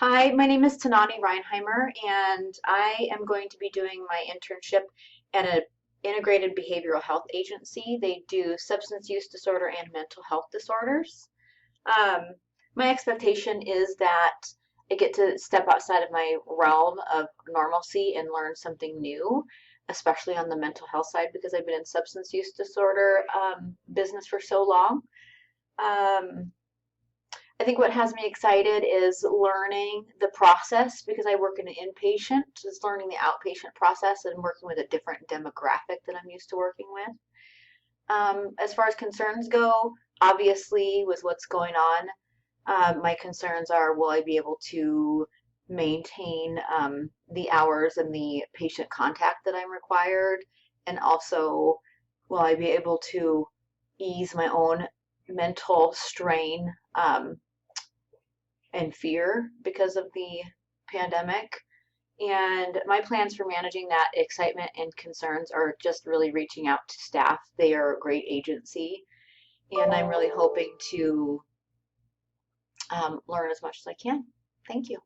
Hi, my name is Tanani Reinheimer, and I am going to be doing my internship at an integrated behavioral health agency. They do substance use disorder and mental health disorders. Um, my expectation is that I get to step outside of my realm of normalcy and learn something new, especially on the mental health side because I've been in substance use disorder business for so long. Um, I think what has me excited is learning the process because I work in an inpatient, just learning the outpatient process and working with a different demographic that I'm used to working with. As far as concerns go, obviously, with what's going on, my concerns are will I be able to maintain the hours and the patient contact that I'm required? And also, will I be able to ease my own mental strain and fear because of the pandemic. And my plans for managing that excitement and concerns are just really reaching out to staff. They are a great agency, and I'm really hoping to learn as much as I can. Thank you.